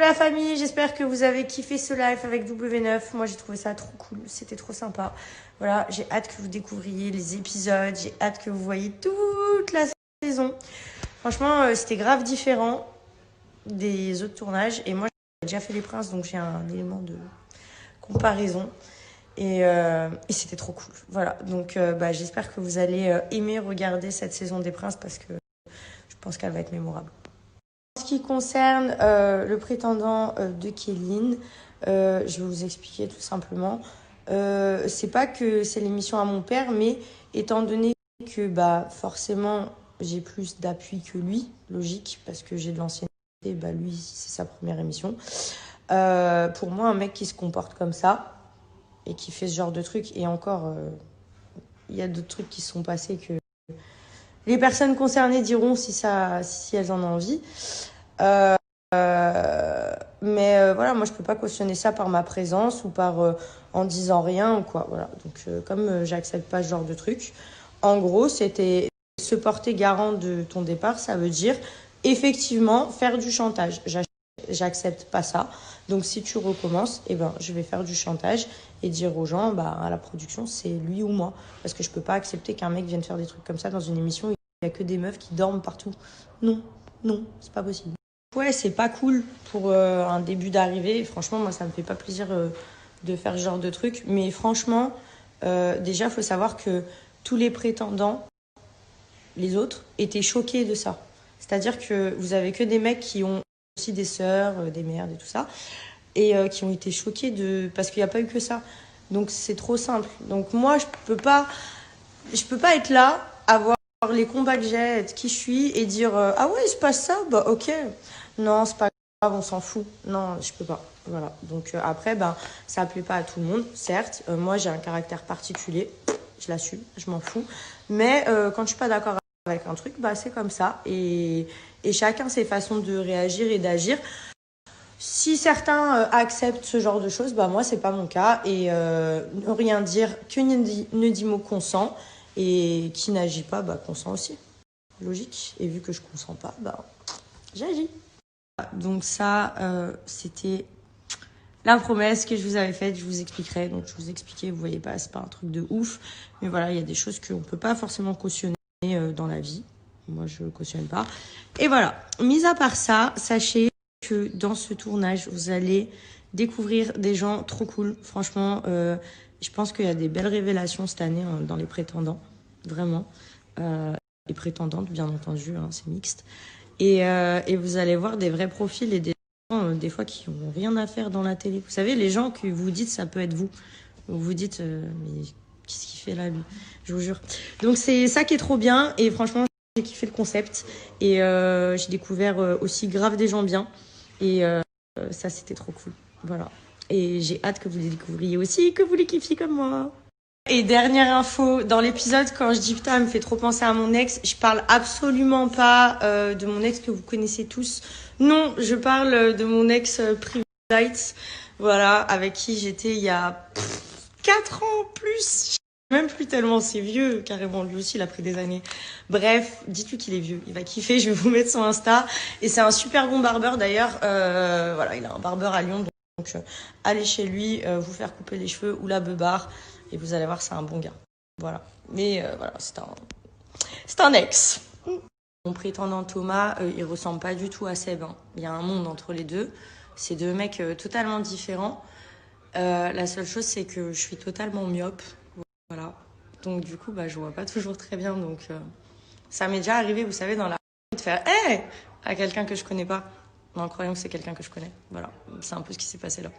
la famille, j'espère que vous avez kiffé ce live avec W9. Moi, j'ai trouvé ça trop cool, c'était trop sympa. Voilà, j'ai hâte que vous découvriez les épisodes, j'ai hâte que vous voyez toute la saison. Franchement, c'était grave différent des autres tournages. Et moi, j'ai déjà fait Les Princes, donc j'ai un élément de comparaison. Et c'était trop cool. Voilà, donc j'espère que vous allez aimer regarder cette saison des Princes parce que je pense qu'elle va être mémorable. En ce qui concerne le prétendant de Kéline, je vais vous expliquer tout simplement. C'est pas que c'est l'émission à mon père, mais étant donné que forcément j'ai plus d'appui que lui, logique, parce que j'ai de l'ancienneté, lui c'est sa première émission. Pour moi, un mec qui se comporte comme ça et qui fait ce genre de trucs, et encore, il y a d'autres trucs qui se sont passés que les personnes concernées diront si elles en ont envie. Mais voilà, moi je peux pas cautionner ça par ma présence ou par en disant rien ou quoi. Voilà. Donc comme j'accepte pas ce genre de truc, en gros c'était se porter garant de ton départ, ça veut dire effectivement faire du chantage. J'accepte pas ça. Donc si tu recommences, je vais faire du chantage et dire aux gens, à la production, c'est lui ou moi. Parce que je peux pas accepter qu'un mec vienne faire des trucs comme ça dans une émission où il y a que des meufs qui dorment partout. Non, c'est pas possible. Ouais, c'est pas cool pour un début d'arrivée. Franchement, moi, ça me fait pas plaisir de faire ce genre de truc. Mais franchement, déjà, il faut savoir que tous les prétendants, les autres, étaient choqués de ça. C'est-à-dire que vous avez que des mecs qui ont aussi des sœurs, des mères et tout ça, et qui ont été choqués parce qu'il n'y a pas eu que ça. Donc, c'est trop simple. Donc, moi, je peux pas être là, avoir les combats que j'ai, être qui je suis et dire ah ouais, il se passe ça, ok. Non, c'est pas grave, on s'en fout. Non, je peux pas. Voilà. Donc après, ça plaît pas à tout le monde, certes. Moi, j'ai un caractère particulier, je l'assume, je m'en fous. Mais quand je suis pas d'accord avec un truc, c'est comme ça. Et chacun ses façons de réagir et d'agir. Si certains acceptent ce genre de choses, moi, c'est pas mon cas. Et ne rien dire, que ne dit mot consent. Et qui n'agit pas, consent aussi. Logique. Et vu que je consens pas, j'agis. Donc ça, c'était la promesse que je vous avais faite. Je vous expliquerai. Donc je vous expliquais, vous voyez pas, c'est pas un truc de ouf. Mais voilà, il y a des choses qu'on peut pas forcément cautionner dans la vie. Moi, je cautionne pas. Et voilà. Mis à part ça, sachez que dans ce tournage, vous allez découvrir des gens trop cool. Franchement, je pense qu'il y a des belles révélations cette année dans les prétendants. Vraiment. Les prétendantes, bien entendu, c'est mixte. Et vous allez voir des vrais profils et des gens, des fois, qui n'ont rien à faire dans la télé. Vous savez, les gens que vous dites, ça peut être vous. Vous vous dites, mais qu'est-ce qu'il fait là, lui? Je vous jure. Donc, c'est ça qui est trop bien. Et franchement, j'ai kiffé le concept. Et j'ai découvert aussi grave des gens bien. Et ça, c'était trop cool. Voilà. Et j'ai hâte que vous les découvriez aussi, que vous les kiffiez comme moi. Et dernière info, dans l'épisode, quand je dis putain, elle me fait trop penser à mon ex, je parle absolument pas de mon ex que vous connaissez tous. Non, je parle de mon ex Private, voilà, avec qui j'étais il y a 4 ans plus. Même plus tellement, c'est vieux, carrément, lui aussi, il a pris des années. Bref, dites-lui qu'il est vieux, il va kiffer, je vais vous mettre son Insta. Et c'est un super bon barbeur d'ailleurs, voilà, il a un barbeur à Lyon, donc allez chez lui, vous faire couper les cheveux ou la beubare. Et vous allez voir, c'est un bon gars. Voilà. Mais voilà, c'est un ex. Mon prétendant Thomas, il ressemble pas du tout à Seb. Il y a un monde entre les deux. C'est deux mecs totalement différents. La seule chose, c'est que je suis totalement myope. Voilà. Donc du coup, je vois pas toujours très bien. Donc ça m'est déjà arrivé, vous savez, dans la rue, de faire « Hey !» à quelqu'un que je connais pas, en croyant que c'est quelqu'un que je connais. Voilà. C'est un peu ce qui s'est passé là.